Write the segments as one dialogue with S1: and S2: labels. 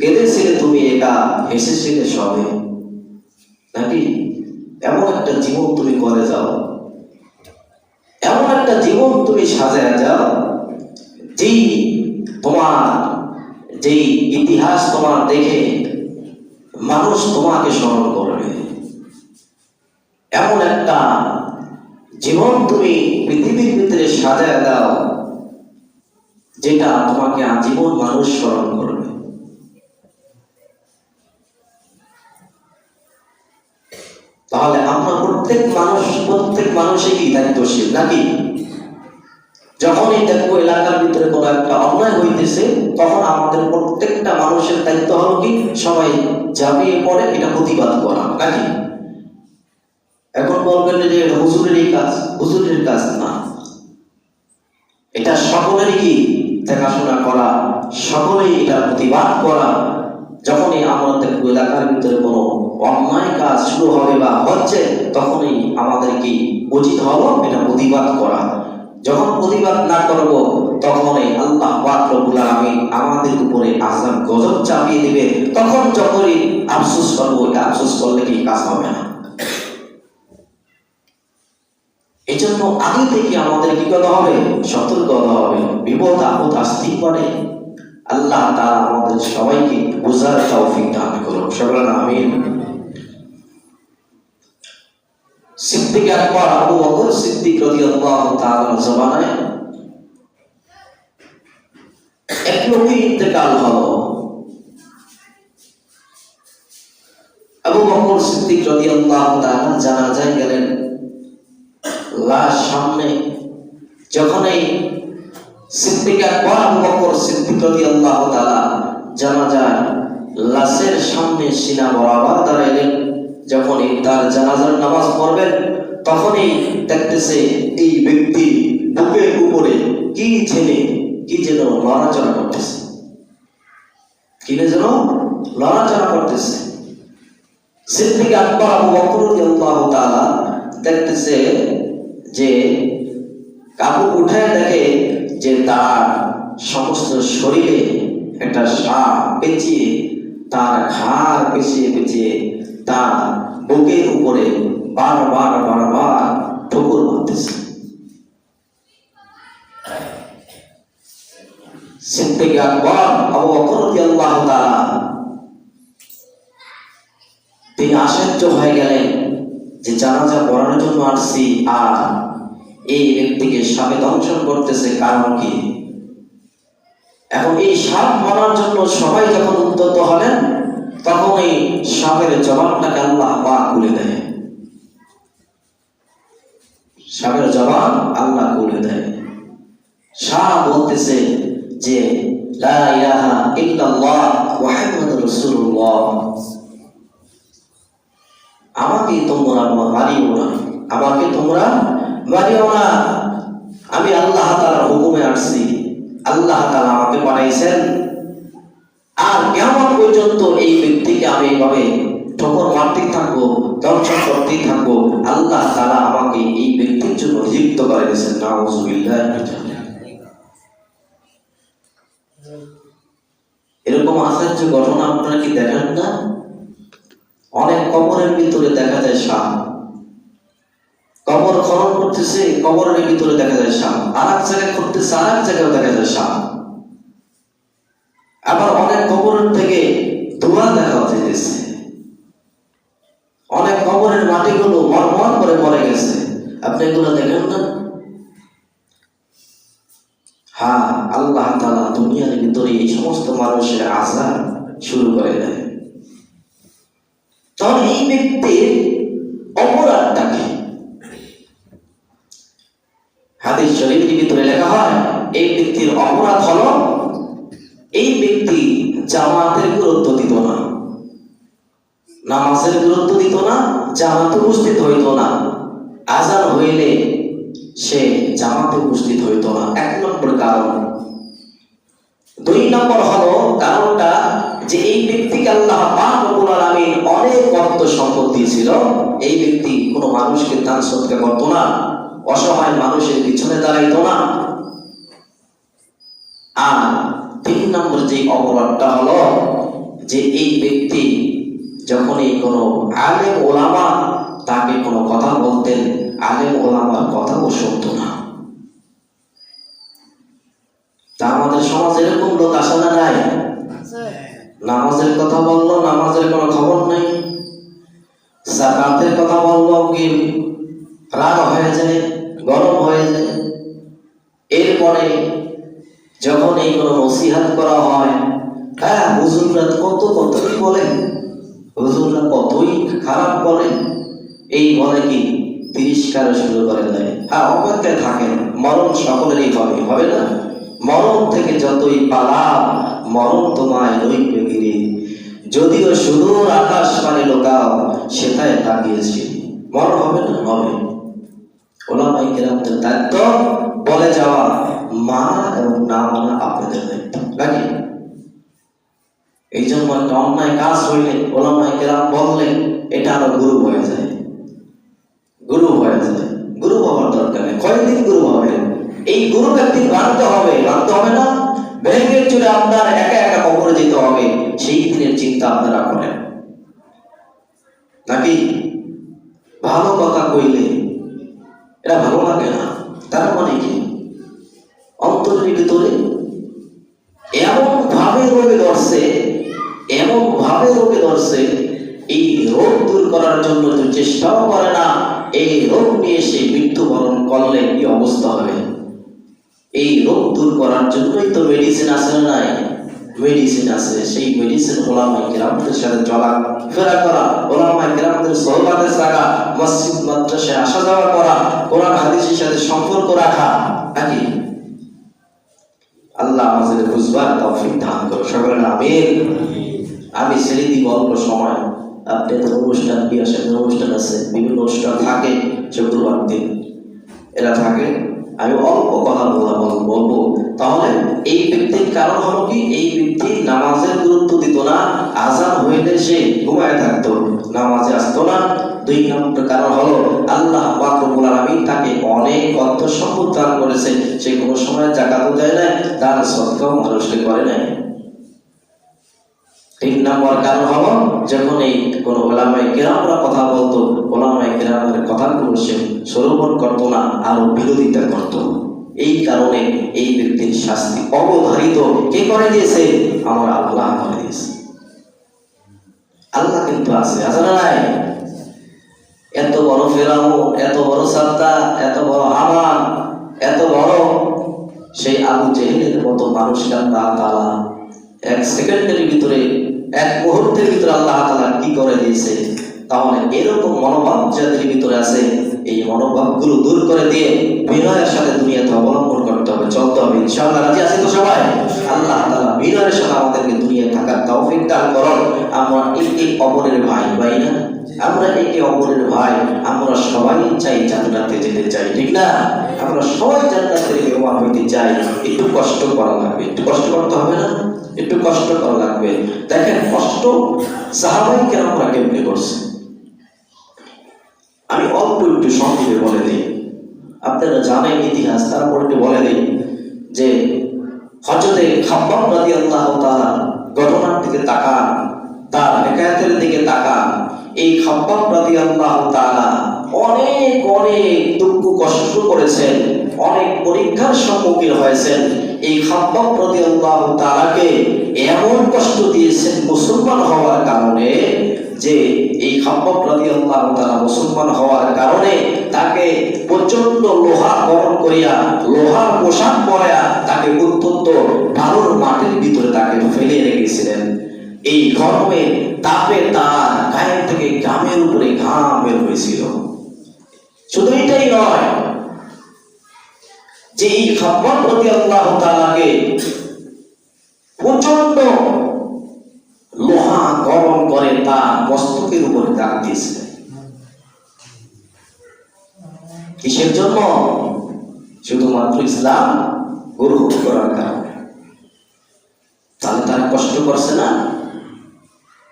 S1: কেঁদেছিলে তুমি একা, হেসেছিলে সবে, নাকি এমন একটা জীবন তুমি করে যাও, এমন একটা জীবন তুমি সাজায় যাও যেই তোমার যেই ইতিহাস তোমার দেখে মানুষ তোমাকে স্মরণ করবে। এমন একটা জীবন তুমি পৃথিবীর ভিতরে সাজায় দাও যেটা তোমাকে আজীবন মানুষ স্মরণ করবে। তাহলে আমরা প্রত্যেক মানুষই কি দায়িত্বশীল, নাকি? যখনই দেখবো এলাকার ভিতরে কোনো একটা অন্যায় হইতেছে, তখন আমাদের প্রত্যেকটা মানুষের দায়িত্ব হলো কি, সবাই ঝাঁপিয়ে পড়ে এটা প্রতিবাদ করা, নাকি? এখন বলবেন যে এটা হুজুরেরই কাজ, হুজুরের কাজ না, এটা সকলেরই কি দেখাশোনা করা, সকলেই এটা প্রতিবাদ করা। যখনই আমরা দেখবো এলাকার ভিতরে কোনো অন্যায় কাজ শুরু হবে বা হচ্ছে, তখনই আমাদের কি উচিত হলো এটা প্রতিবাদ করা। যখন প্রতিবাদ না করব, তখনই আল্লাহ পাক রব্বুল আলামিন আমাদের উপরে আযাব গজব চাপিয়ে দিবে। তখন যখনই আফসোস করবো, এটা আফসোস করলে কি কাজ হবে না। এই জন্য আগে থেকে আমাদের কি করতে হবে, সতর্ক হতে হবে। বিপদ আপদ আসতেই পারে। আল্লাহ তাআলা আমাদের সবাইকে বুঝার তৌফিক দান করুন, সকলে আমিন। সিদ্দিক আকবর আবু বকর সিদ্দিক রাদিয়াল্লাহু তাআলার জামানায় এক লোকের ইন্তেকাল হলো। আবু বকর সিদ্দিক রাদিয়াল্লাহু তাআলা জানাজায় গেলেন। লাশ সামনে, যখনই সিদ্দিক আকবর আবু বকর সিদ্দিক রাদিয়াল্লাহু তাআলা জানাজার লাশের সামনে সিনা বরাবর দাঁড়াইলেন। যখনই তার জানাজার নামাজ পড়বেন, তখনই দেখতেছে এই ব্যক্তি বুকের উপরে কি যেন লড়াচড়া করতেছে, কি যেন লড়াচড়া করতেছে। সিদ্দিক আকবর আবু বকর রাদিয়াল্লাহু তাআলা দেখতেছে যে কাপড় উঠায় দেখে যে তার সমস্ত শরীরে একটা সাপ পেঁচিয়ে, তার ঘাড় পেঁচিয়ে তার বুকের উপরে বারবার ঠোকর মারতেছে। সিদ্দিক আকবর আবু বকর রাদিয়াল্লাহু তাআলা তিনি আশ্চর্য হয়ে গেলেন যে জানাজা পড়ানোর জন্য আসছি, আর এই ব্যক্তিকে সাপে দংশন করতেছে, কারণ কি? এখন এই সাপ মারার জন্য সবাই যখন উদ্যত হলেন, তখন এই সাপের জবানটাকে আল্লাহ পাক খুলে দেয়। সাপের জবান আল্লাহ খুলে দেয়। সাপ বলতেছে যে লা ইলাহা ইল্লাল্লাহ মুহাম্মাদুর রাসূলুল্লাহ, আমাকে তোমরা মারিও না, আমাকে তোমরা মারিও না, আমি আল্লাহ তাআলার হুকুমে আসছি, আল্লাহ তাআলা আমাকে পাঠাইছেন, আর কিয়ামত পর্যন্ত এই ব্যক্তিকে আমি এইভাবে ঠোকর মারতেই থাকবো, দংশন করতেই থাকবো। আল্লাহ তাআলা আমাকে এই ব্যক্তির জন্য নিযুক্ত করে দিয়েছেন। নাউযুবিল্লাহ। এরকম আশ্চর্য ঘটনা আপনারা কি দেখেন না? অনেক কবরের ভিতরে দেখা যায় সাপ, কবর খনন করতেছে, কবরের ভিতরে দেখা যায় সাপ, আর এক জায়গায় করতেছে, আর এক জায়গায় দেখা যায় সাপ। আবার অনেক কবরের থেকে ধোঁয়া দেখা যাইতেছে, অনেক কবরের মাটিগুলো মরমর করে মরে গেছে। আপনি এগুলো দেখেন না? হ্যাঁ, আল্লাহ তাআলা দুনিয়ার ভিতরে এই সমস্ত মানুষের আযাব শুরু করে দেয়। তখন এই ব্যক্তির অপরাধটা কি? হাদিস শরীফের ভিতরে লেখা হয়, এই ব্যক্তির অপরাধ হলো এই ব্যক্তি জামাতের গুরুত্ব দিত না, নামাজের গুরুত্ব দিত না, জামাতে উপস্থিত হইত না, আযান হইলে সে জামাতে উপস্থিত হইত না। এক নম্বর কারণ। দুই নম্বর হলো কারণটা যে এই ব্যক্তিকে আল্লাহ পাক রব্বুল আলামিন অনেক অর্থ সম্পদ দিয়েছিল। এই ব্যক্তি কোনো মানুষকে দান সদকা করতো না, অসহায় মানুষের পিছনে দাঁড়াইতো না। আর তিন নম্বর যে অপরাধটা হলো, যে এই ব্যক্তি যখনই কোনো আলেম ওলামা তাকে কোনো কথা বলতেন, আলেম ওলামার কথাও শুনতো না। তা আমাদের সমাজে এরকম লোক আসে না নাই? নামাজের কথা বললো, নামাজের কোনো খবর নাই। যাকাতের কথা বললো, কি রাগ হয়ে যায়, গরম হয়ে যায়। এরপরে যখন এই কোনো নসিহত করা হয়, হ্যাঁ হুজুররা কতই বলেন, হুজুররা কতই খারাপ বলেন, এই বলে কি তিরস্কার শুরু করে দেয়। হ্যাঁ, অপেক্ষায় থাকেন, মরণ সকলেরই হবে না? মরণ থেকে যতই পালা, মরণ তোমায় লইবে গিরে, যদিও সুদূর আকাশ পানে লোকাও সেটাই তাকিয়েছি। মরণ হবে না? হবে। ওলামায়ে কেরামদের দায়িত্ব বলে যাওয়া, মানা এবং না মানা আপনাদের দায়িত্ব নাকি? এই জন্য একটা অন্যায় কাজ হইলে ওলামায়ে কেরাম বললেন, এটা আরো গুরু হয়ে যায়, গুরু হয়ে যায়। গুরু হওয়ার দরকার নেই। কয়েকদিন গুরু হবে, এই গুরু একদিন মানতে হবে না? ভেঙে চুরে আপনার একা একা কবরে যেতে হবে, সেই দিনের চিন্তা আপনারা করেন নাকি? ভালো কথা কইলে এটা ভালো লাগে না, তার মানে কি অন্তরের ভিতরে এমন ভাবে রোগে ধরছে, এই রোগ দূর করার জন্য তো চেষ্টাও করে না। এই রোগ নিয়ে সে মৃত্যুবরণ করলে কি অবস্থা হবে? এই রোগ দূর করার জন্যই তো মেডিসিন আছে না নাই? মেডিসিন আছে। সেই মেডিসিন ওলামায়ে কেরামদের সাথে চলাফেরা করা, ওলামায়ে কেরামদের সোহবতে থাকা, মসজিদ মাদ্রাসায় আসা যাওয়া করা, কোরআন হাদিসের সাথে সম্পর্ক রাখা নাকি? আল্লাহ আমাদের বুঝবার তৌফিক দান করুন, সকলে আমিন। আমি ছেড়ে দিব অল্প সময়। আপনাদের অনুষ্ঠান, বিয়াসের অনুষ্ঠান আছে, বিভিন্ন অনুষ্ঠান থাকে শুক্রবার দিন, এরা থাকে। আমি অল্প কথা বলবো। তাহলে এই ব্যক্তির কারণ হলো কি? এই ব্যক্তি নামাজের গুরুত্ব দিত না, আযান হইলে সে ঘুমায় থাকতো, নামাজে আসতো না। 2 নম্বর কারণ হলো আল্লাহ পাক রব্বুল আলামিন তাকে অনেক অর্থ সম্পদ দান করেছে, সে কোনো সময় যাকাতও দেয় না, দান সদকাও মানুষকে করে নাই। 3 নম্বর কারণ হলো যখন এই কোনো ওলামায়ে কেরামরা কথা বলতো, ওলামায়ে কেরামের কথাগুলো সে শ্রবণ করতো না, আরো বিরোধিতা করতো। এই কারণে এই ব্যক্তির শাস্তি অবধারিত কে করে দিয়েছে? আমার আল্লাহ করে দিয়েছে। আল্লাহ কিন্তু আছে না নাই? এত বড় ফেরাউন, এত বড় সাদ্দাত, এত বড় হামান, এত বড় সেই আবু জেহেলের মতো মানুষকে আল্লাহ তাআলা 1 সেকেন্ডের ভিতরে, 1 মুহূর্তের ভিতরে আল্লাহ তাআলা কি করে দিয়েছে। তাহলে এরকম মনোভাব যাদের ভিতরে আছে, এই মনোভাবগুলো দূর করে দিয়ে বিনয়ের সাথে দুনিয়াতে অবলম্বন করতে হবে, চলতে হবে। ইনশাআল্লাহ রাজি আছি তো সবাই? আল্লাহ তাআলা বিনয়ের সাথে আমাদেরকে দুনিয়ায় থাকার তৌফিক দান করুন। আমরা একে অপরের ভাই না? আমরা একে অপরের ভাই, আমরা সবাই চাই জান্নাতে যেতে চাই, ঠিক না? আমরা সবাই জান্নাতের মেহমান হইতে চাই। একটু কষ্ট করা লাগবে, একটু কষ্ট করতে হবে না? একটু কষ্ট করা লাগবে। দেখেন কষ্ট সাহাবায়ে কেরামরা কেমনে করছে, আমি অল্প একটু সংক্ষেপে বলে দিই। আপনারা জানেন ইতিহাস, তারপর একটু বলে দিই যে হযরতে খাব্বাব রাদিয়াল্লাহু তাআলা ঘটনার দিকে তাকান, তার হেকায়াতের দিকে তাকান। এই খাব্বাব রাদিয়াল্লাহু তাআলা অনেক দুঃখ কষ্ট করেছেন, অনেক পরীক্ষার সম্মুখীন হয়েছেন। এই খাব্বাব রাদিয়াল্লাহু তাআলাকে এমন কষ্ট দিয়েছেন মুসলমান হওয়ার কারণে, যে এই খাব্বাব রাদিয়াল্লাহু তাআলা মুসলমান হওয়ার কারণে তাকে প্রচন্ড লোহা গরম করিয়া, লোহার পোশাক পরাইয়া তাকে অত্যন্ত ভালোর মাটির ভিতরে তাকে ফেলে রেখেছিলেন। এই গরমে তাপে তার গায়ের থেকে ঘামের উপরে ঘাম বের হয়েছিল। শুধু এটাই নয়, যে এই খাব্বাব রাদিয়াল্লাহু তাআলাকে প্রচন্ড লোহা গরম করে তার মস্তকের উপরে দাগ দিয়েছিলেন। কিসের জন্য? শুধুমাত্র ইসলাম গ্রহণ করার কারণে। তাহলে তারা কষ্ট করছে না?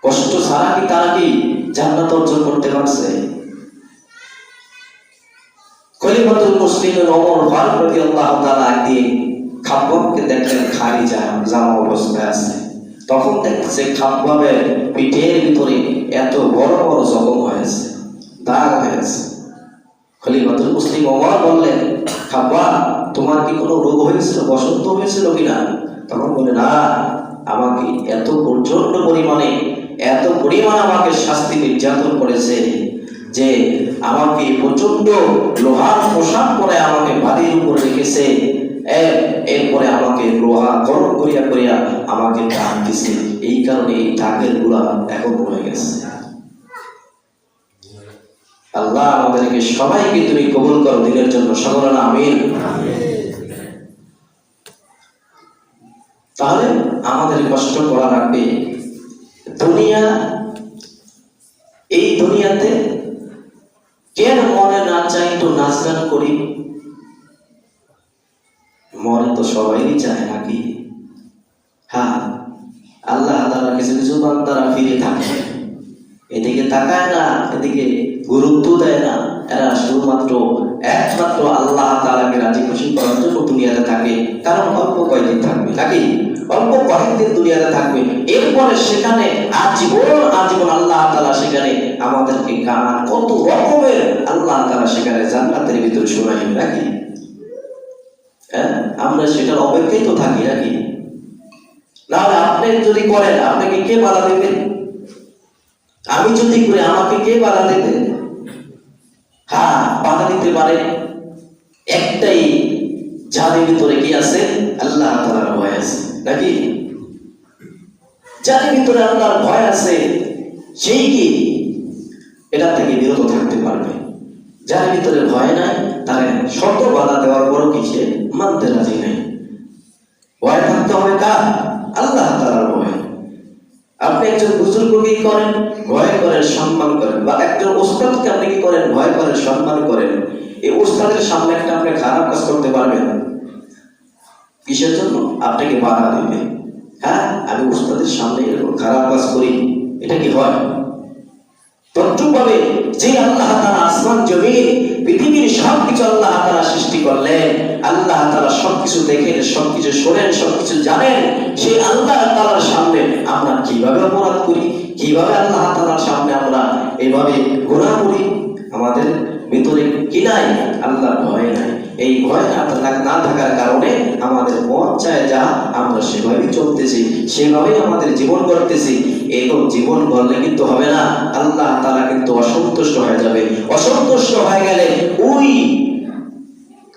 S1: কষ্ট ছাড়া কি তারা কি জান্নাত অর্জন করতে পারছে? খলিফাতুল মুসলিমিন ওমর ফারুক রাদিয়াল্লাহু তাআলা একদিন খাব্বাবকে দেখলেন খালি জামা অবস্থায় আছে। তখন দেখতেছে খাব্বাবের পিঠের ভিতরে এত বড় বড় জখম হয়েছে, দাগ হয়েছে। খলিফাতুল মুসলিম ওমর বললেন, খাব্বাব, তোমার কি কোনো রোগ হয়েছিল, বসন্ত হয়েছিল কিনা? তখন বলে, না, আমাকে এত প্রচন্ড পরিমাণে আমাকে শাস্তি নির্যাতন করেছে যে আমাকে প্রচন্ড লোহার পোশাক পরে আমাকে বাড়ির উপর রেখেছে, এরপরে আমাকে লোহা গরম করিয়া করিয়া আমাকে দাগ দিছে, এই কারণে এই দাগের গুলা এখন হয়ে গেছে। আল্লাহ আমাদেরকে সবাইকে তুমি কবুল করো দিনের জন্য, সকলে না আমিন। তাহলে আমাদের কষ্ট করা রাখবে দুনিয়া, এই দুনিয়াতে কেন মনে না চাই তো নাচ গান করি? মনে তো সবাই চায় নাকি? হ্যাঁ, আল্লাহ তাআলা কিছু কিছু বান্দারা ফিরে থাকে, এদিকে তাকায় না, এদিকে গুরুত্ব দেয় না। এরা শুধুমাত্র একমাত্র আল্লাহ তাআলাকে রাজি খুশি করার জন্য দুনিয়াতে থাকে। কারণ অল্প কয়েকদিন থাকবে নাকি? অল্প কয়েকদিন দুনিয়াতে থাকবে, এরপরে সেখানে আজীবন আল্লাহ তাআলা সেখানে আমাদেরকে গান কত রকমের আল্লাহ তাআলা সেখানে জান্নাতের ভিতরে শোনাবেন নাকি? হ্যাঁ, আমরা সেটার অপেক্ষায় তো থাকি নাকি? নাহলে আপনি যদি করেন আপনাকে কে বাধা দেবে? আমি যদি করে আমাকে কে বাধা দেবে? হ্যাঁ, বাধা দিতে পারে একটাই, যাদের ভিতরে কি আছে? আল্লাহ তাআলার ভয় আছে নাকি? যাদের ভিতরে আল্লাহর ভয় আছে সেই কি এটা থেকে বিরত থাকতে পারবে। যার ভিতরে ভয় নাই তারে শত বাধা দেওয়ার পরও কি সে মানতে রাজি নাই। ভয় থাকতে হবে কার? আল্লাহ তাআলার ভয়। আপনি একজন বুজুর্গকে কি করেন? ভয় করেন, সম্মান করেন। বা একজন ওস্তাদকে আপনি কি করেন? ভয় করেন, সম্মান করেন। এই ওস্তাদের সামনে একটা আপনি খারাপ কাজ করতে পারবেন? কিসের জন্য? আপনাকে বাধা দিবে। হ্যাঁ, আমি ওস্তাদের সামনে এরকম খারাপ কাজ করি, এটা কি হয়? তদ্রূপভাবে যে আল্লাহ তাআলা আসমান জমিন পৃথিবীর সবকিছু আল্লাহ তাআলা সৃষ্টি করলেন, আল্লাহ তাআলা সবকিছু দেখেন, সবকিছু শোনেন, সবকিছু জানেন, সেই আল্লাহ তাআলার সামনে আমরা কিভাবে অপরাধ করি, কিভাবে আল্লাহ তাআলার সামনে আমরা এভাবে গুনাহ করি? আমাদের ভিতরে কি নাই? আল্লাহর ভয় নাই। এই ভয় না থাকার কারণে আমাদের মন চায় যা আমরা সেভাবেই চলতেছি, সেভাবেই আমাদের জীবন করতেছি। এরকম জীবন গড়লে কিন্তু হবে না, আল্লাহ তাআলা কিন্তু অসন্তুষ্ট হয়ে যাবে। অসন্তুষ্ট হয়ে গেলে ওই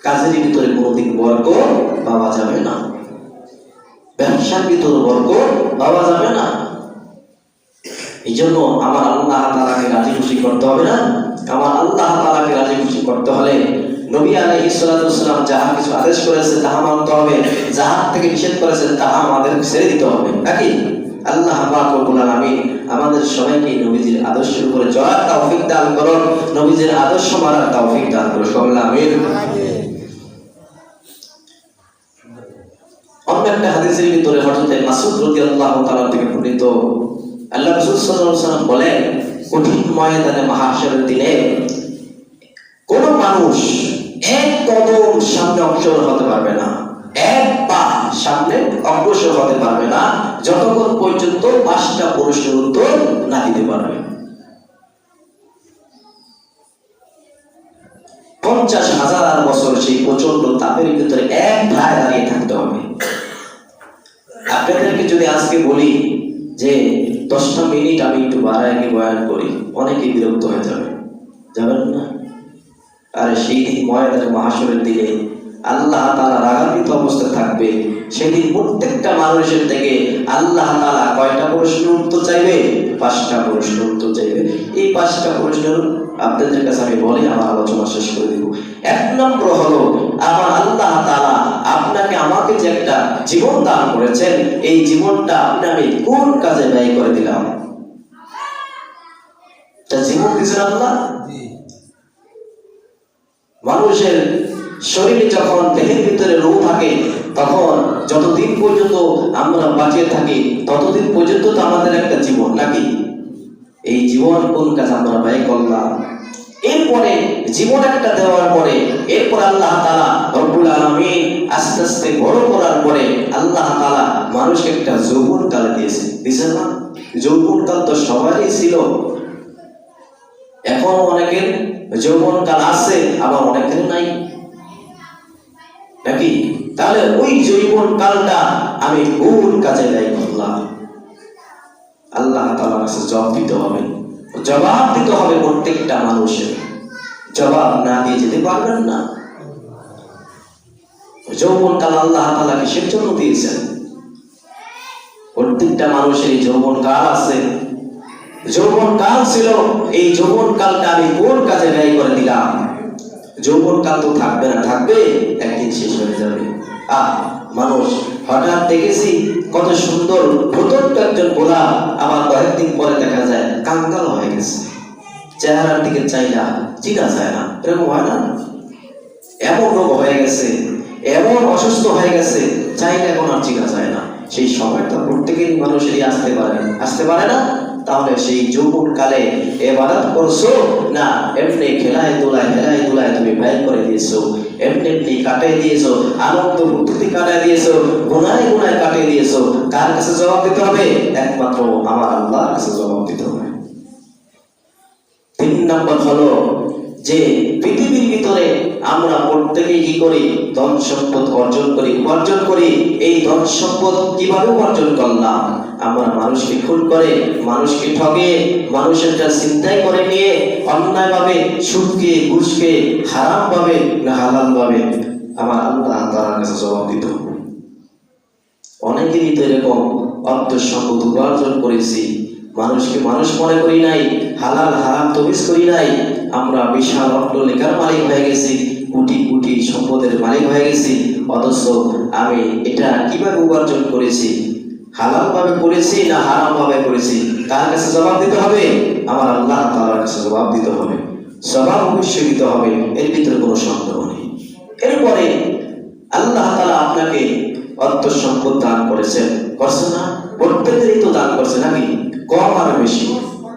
S1: কাজের ভিতরে কোনোদিন বরকত পাওয়া যাবে না, ব্যবসার ভিতরে বরকত পাওয়া যাবে না। এই জন্য আমার আল্লাহ তাআলাকে রাজি খুশি করতে হবে না? আমার আল্লাহ তাআলাকে রাজি খুশি করতে হলে নবী আলাইহিস সালাতু ওয়াস সালাম যাহা কিছু আদেশ করেছে তাহা মানতে হবে, যাহা থেকে নিষেধ করেছেন তাহা আমাদের ছেড়ে দিতে হবে নাকি? আল্লাহ পাক রব্বুল আলামিন আমাদের সবাইকে নবীজির আদর্শের উপরে চলার তৌফিক দান করুন, নবীজির আদর্শ মানার তৌফিক দান করুন, সকলে আমিন। অন্য একটা হাদিসের ভিতরে হযরত মাসউদ রাদিয়াল্লাহু তাআলা থেকে বর্ণিত, আল্লাহ রাসূল সাল্লাল্লাহু আলাইহি ওয়াসাল্লাম বলেন, কঠিন ময়দানে মাহশরের দিনে কোন মানুষ এক কদম সামনে অগ্রসর হতে পারবে না, এক পা সামনে অগ্রসর হতে পারবে না যতক্ষণ পর্যন্ত 5টা প্রশ্নের উত্তর না দিতে পারবে। 50,000 বছর সেই প্রচন্ড তাপের ভিতরে এক ঠায় দাঁড়িয়ে থাকতে হবে। আপনাদেরকে যদি আজকে বলি যে 10টা মিনিট আমি একটু বাড়ায় বয়ান করি, অনেকে বিরক্ত হয়ে যাবেন না? আর সেই দিন ময়দানে মাহশরের দিনে আল্লাহ তাআলা রাগান্বিত অবস্থায় থাকবে। সেদিন প্রত্যেকটা মানুষের থেকে আল্লাহ তাআলা কয়টা প্রশ্নের উত্তর চাইবে? 5টা প্রশ্নের উত্তর চাইবে। এই 5টা প্রশ্নের আপনাদের কাছে আমি বলি, আমার আলোচনা শেষ করে দিব। 1 নম্বর হলো, আমার আল্লাহ তাআলা আপনাকে আমাকে যে একটা জীবন দান করেছেন, এই জীবনটা আমি কোন কাজে ব্যয় করে দিলাম? তা জীবন দিয়েছেন আল্লাহ। মানুষের শরীরে যখন দেহের ভিতরে রূহ থাকে, তখন যতদিন পর্যন্ত আমরা বাঁচিয়ে থাকি ততদিন পর্যন্ত তো আমাদের একটা জীবন নাকি? এই জীবন কোন কাজ আমরা ব্যয় করলাম? এরপরে জীবন একটা দেওয়ার পরে এরপর আল্লাহ তাআলা রব্বুল আলামিন আস্তে আস্তে বড় করার পরে আল্লাহ তাআলা মানুষকে একটা যৌবন কাল দিয়েছেন না? যৌবন কাল তো সবারই ছিল, এখন অনেকের যৌবন কাল আছে আবার অনেকের নাই নাকি? তাহলে ওই যৌবন কালটা আমি কোন কাজে ব্যয় করলাম? আল্লাহ তাআলার কাছে জবাব দিতে হবে, প্রত্যেকটা মানুষের। জবাব না দিয়ে যেতে পারবেন না। যৌবন কাল আল্লাহ তাআলা কিসের জন্য দিয়েছেন? প্রত্যেকটা মানুষের যৌবন কাল আছে, যৌবন কাল ছিল, এই যৌবন কালটা আমি কোন কাজে ব্যয় করে দিলাম? যৌবন কাল তো থাকবে না, থাকবে একদিন শেষ হয়ে যাবে। মানুষ হঠাৎ দেখেছি কত সুন্দর প্রত্যন্ত একজন গোলা, আবার কয়েকদিন পরে দেখা যায় কাঙ্গাল হয়ে গেছে, চেহারার দিকে চাইলা চিনা যায় না, এরকম হয় না? এমন রোগ হয়ে গেছে, এমন অসুস্থ হয়ে গেছে, চাইলে এখন আর চিনা যায় না। সেই সময়টা প্রত্যেকেরই মানুষেরই আসতে পারে না। তাহলে সেই যৌবন কালে ইবাদত করছো না এমনি হেলায় দোলায় তুমি ব্যয় করে দিয়েছো, এমনি কাটিয়ে দিয়েছো, আনন্দ ফুর্তি কাটিয়ে দিয়েছো, গুনায় কাটিয়ে দিয়েছো? কার কাছে জবাব দিতে হবে? একমাত্র আমার আল্লাহর কাছে জবাব দিতে হবে। 3 নম্বর হলো যে পৃথিবীর ভিতরে আমরা প্রত্যেকেই কি করি? ধন সম্পদ উপার্জন করি। এই ধন সম্পদ কিভাবে উপার্জন করলাম? আমরা মানুষকে খুন করে, মানুষকে ঠগে, মানুষের চিন্তাই করে নিয়ে অন্যায়ভাবে সুদকে, ঘুষকে, হারাম ভাবে না হালাল ভাবে? আমার আল্লাহ তাআলার কাছে জবাব দিতে হবে। অনেকেরই তো এরকম অর্থ সম্পদ উপার্জন করেছি, মানুষকে মানুষ মনে করি নাই, হালাল হারাম তমিজ করি নাই, আমরা বিশাল অট্টালিকার মালিক হয়ে গেছি, কোটি কোটি সম্পদের মালিক হয়ে গেছি। অথচ আমি এটা কিভাবে উপার্জন করেছি? হালাল ভাবে করেছি না হারাম ভাবে করেছি? কার কাছে জবাব দিতে হবে? আমার আল্লাহ তাআলার কাছে জবাব দিতে হবে। জবাব অবশ্যই দিতে হবে, এর ভিতরে কোনো সন্দেহ নেই। এরপরে আল্লাহ তাআলা আপনাকে অর্থ সম্পদ দান করেছেন, করছে না? প্রত্যেকেরই তো দান করছে নাকি? কম আর বেশি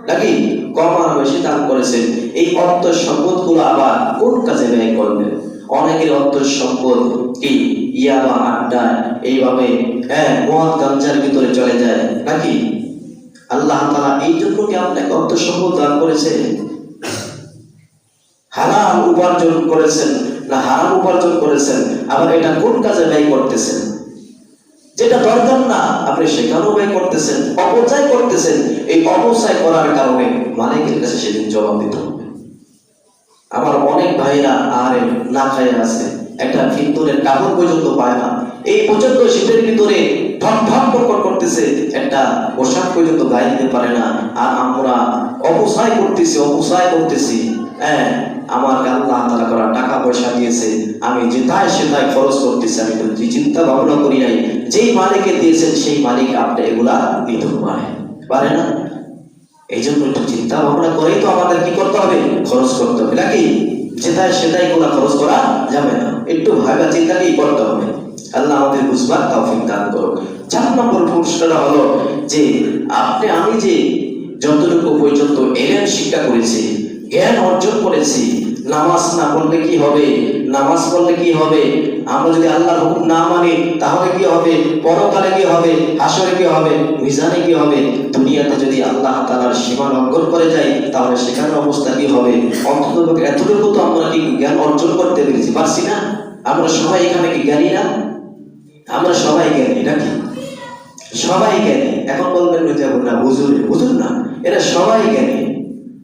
S1: নাকি? কম আর বেশি দান করেছেন। এই অর্থ সম্পদ গুলো আবার কোন কাজে ব্যয় করবেন? অনেকের অর্থ সম্পদ কি ইয়াবা, আড্ডা, এইভাবে মদ গাঞ্জার ভিতরে চলে যায় নাকি? আল্লাহ তাআলা এই জন্য কি আপনাকে অর্থ সম্পদ দান করেছে? হালাল উপার্জন করেছেন না হারাম উপার্জন করেছেন? আবার এটা কোন কাজে ব্যয় করতেছেন? যেটা দরকার না আপনি সেখানেও ব্যয় করতেছেন, অপচয় করতেছেন। এই অপচয় করার কারণে মালিকের কাছে সেদিন জবাব দিতে হবে। আমার অনেক ভাইরা আরে না খায় আছে, একটা ভিতরের কাপড় পর্যন্ত পায় না, এই পর্যন্ত শীতের ভিতরে ঠক করতেছে, একটা পোশাক পর্যন্ত গায়ে দিতে পারে না। আর আমরা অপচয় করতেছি। আমার আল্লাহ তাআলা করা টাকা পয়সা দিয়েছে, আমি যেটাই সেটাই খরচ করতেছি। আমি তো চিন্তা ভাবনা করি নাই যেই মালিককে দিয়েছেন সেই মালিক আপনি এগুলা নিতে পারে না। এই জন্য একটু চিন্তা ভাবনা করেই তো আমাদের কি করতে হবে? খরচ করতে হবে নাকি? যেটাই সেটাই গুলা খরচ করা যাবে না, একটু ভাবা চিন্তা কি করতে হবে। আল্লাহ আমাদের বুঝবার তৌফিক দান করুন। 4 নম্বর প্রশ্নটা হলো যে আমি যে যতটুকু পর্যন্ত এলেম শিক্ষা করেছি, জ্ঞান অর্জন করেছি, নামাজ না পড়লে কি হবে? নামাজ পড়লে কি হবে? আমরা যদি আল্লাহর হুকুম না মানি তাহলে কি হবে? পরকালে কি হবে? হাসরে কি হবে? মিজানে কি হবে? দুনিয়াতে যদি আল্লাহ তাআলার সীমা লঙ্ঘন করে যায় তাহলে সেখানে অবস্থা কি হবে? অন্তত এতটুকু তো আমরা কি জ্ঞান অর্জন করতে পারছি না? আমরা সবাই এখানে কি জ্ঞানী না? আমরা সবাই জ্ঞানী নাকি? সবাই জ্ঞানী। এখন বলবেন না বুঝুন না, এরা সবাই জ্ঞানী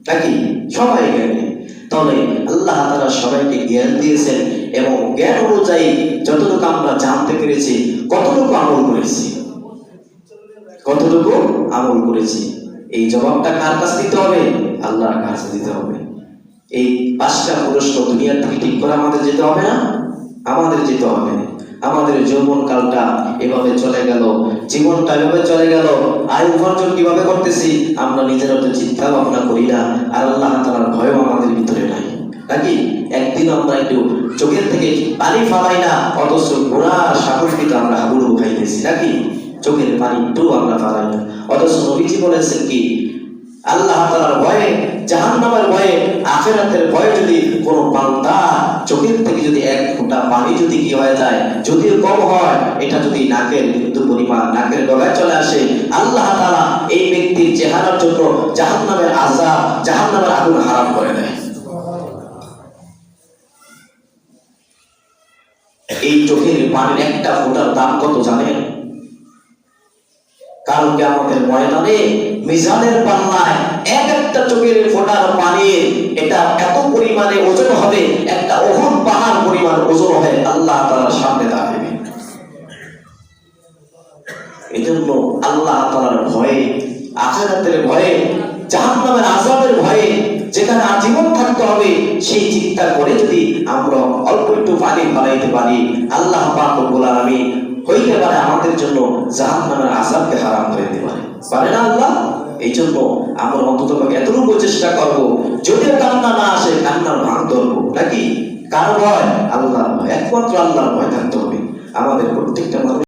S1: নাকি? সবাই জ্ঞানী। তাহলে আল্লাহ তাআলা সবাইকে জ্ঞান দিয়েছেন এবং জ্ঞান অনুযায়ী যতটুকু আমরা জানতে পেরেছি কতটুকু আমল করেছি, এই জবাবটা কার কাছে দিতে হবে? আল্লাহর কাছে দিতে হবে। এই 5টা প্রশ্ন দুনিয়া থেকে ঠিক করে আমাদের যেতে হবে না? আমাদের যেতে হবে। আমাদের যৌবন কালটা এভাবে চলে গেল, জীবনটা এভাবে চলে গেল, আয় উপার্জন কিভাবে করতেছি আমরা নিজেরা তো চিন্তা ভাবনা করি না। আর আল্লাহ তাআলার ভয় আমাদের ভিতরে নাই নাকি? একদিন আমরা একটু চোখের থেকে পানি ফালাই না, অথচ ঘোড়ার সাহস দিতে আমরা হাবুডুবু খাইতেছি নাকি? চোখের পানি একটু আমরা ফালাই না। অথচ নবীজি বলেছেন কি আল্লাহ তাআলার ভয়ে জাহান্নামের ভয়ে, আখিরাতের ভয়ে যদি কোনো বান্দা চোখের থেকে যদি এক ফোঁটা পানি যদি কি হয়ে যায়, যদিও কম হয়, এটা যদি নাকের বিন্দু পরিমাণ নাকের ডগায় চলে আসে, আল্লাহ তাআলা এই ব্যক্তির চেহারার জন্য জাহান্নামের আযাব, জাহান্নামের আগুন হারাম করে দেয়। এই চোখের পানির একটা ফোঁটার দাম কত জানেন? কারণ কিয়ামতের ময়দানে মিজানের পাল্লায় এক একটা চোখের ফোঁটার পানি এটা এত পরিমাণে ওজন হবে, একটা ওহদ পাহাড় পরিমাণ ওজন হবে আল্লাহ তাআলার সামনে দাঁড়াবে। এজন্য আল্লাহ তাআলার ভয়ে, আখিরাতের ভয়ে, জাহান্নামের আযাবের ভয়ে যেখানে আজীবন থাকতে হবে, সেই চিন্তা করে যদি আমরা অল্প একটু পানি ফলাইতে পারি, আল্লাহ পাক রব্বুল আলামিন হইতে পারে আমাদের জন্য জাহান্নামের আযাবকে হারাম করে দিতে পারে না আল্লাহ? এই জন্য আমরা অন্তত এতটুকু চেষ্টা করবো, যদিও কান্না না আসে কান্নার ভাগ ধরবো, নাকি? কার ভয়? আল্লাহর ভয়, একমাত্র আল্লাহর ভয় থাকতে হবে আমাদের প্রত্যেকটা মানুষ।